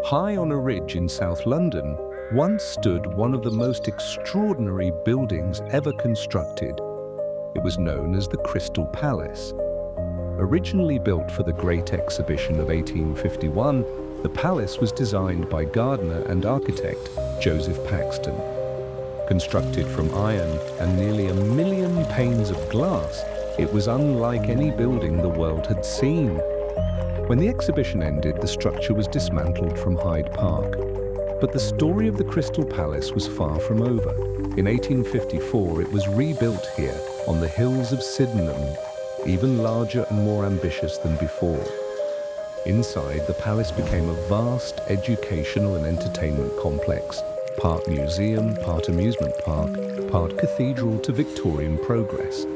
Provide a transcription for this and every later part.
High on a ridge in South London once stood one of the most extraordinary buildings ever constructed. It was known as the Crystal Palace. Originally built for the Great Exhibition of 1851, the palace was designed by gardener and architect Joseph Paxton. Constructed from iron and nearly 1 million panes of glass, it was unlike any building the world had seen. When the exhibition ended, the structure was dismantled from Hyde Park. But the story of the Crystal Palace was far from over. In 1854, it was rebuilt here on the hills of Sydenham, even larger and more ambitious than before. Inside, the palace became a vast educational and entertainment complex, part museum, part amusement park, part cathedral to Victorian progress.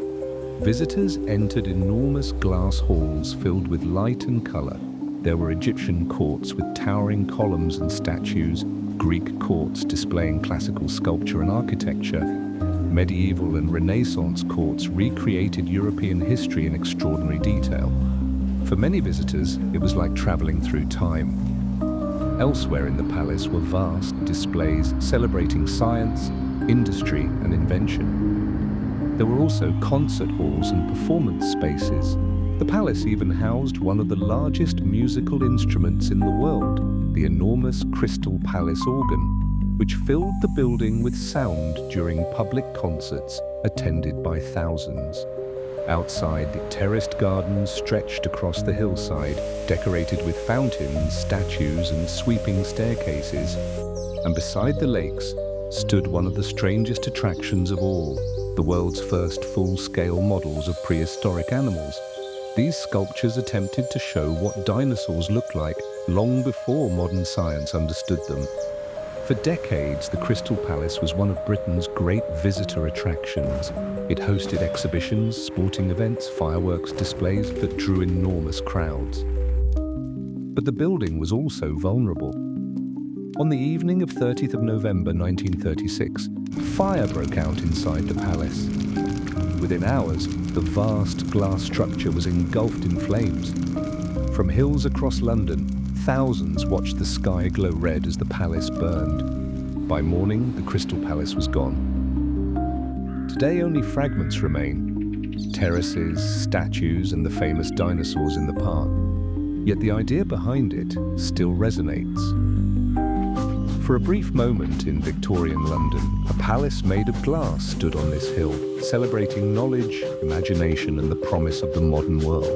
Visitors entered enormous glass halls filled with light and colour. There were Egyptian courts with towering columns and statues, Greek courts displaying classical sculpture and architecture. Medieval and Renaissance courts recreated European history in extraordinary detail. For many visitors, it was like travelling through time. Elsewhere in the palace were vast displays celebrating science, industry and invention. There were also concert halls and performance spaces. The palace even housed one of the largest musical instruments in the world, the enormous Crystal Palace organ, which filled the building with sound during public concerts attended by thousands. Outside, the terraced gardens stretched across the hillside, decorated with fountains, statues, and sweeping staircases. And beside the lakes stood one of the strangest attractions of all, the world's first full-scale models of prehistoric animals. These sculptures attempted to show what dinosaurs looked like long before modern science understood them. For decades, the Crystal Palace was one of Britain's great visitor attractions. It hosted exhibitions, sporting events, fireworks displays that drew enormous crowds. But the building was also vulnerable. On the evening of 30th of November 1936, fire broke out inside the palace. Within hours, the vast glass structure was engulfed in flames. From hills across London, thousands watched the sky glow red as the palace burned. By morning, the Crystal Palace was gone. Today, only fragments remain: terraces, statues, and the famous dinosaurs in the park. Yet the idea behind it still resonates. For a brief moment in Victorian London, a palace made of glass stood on this hill, celebrating knowledge, imagination, and the promise of the modern world.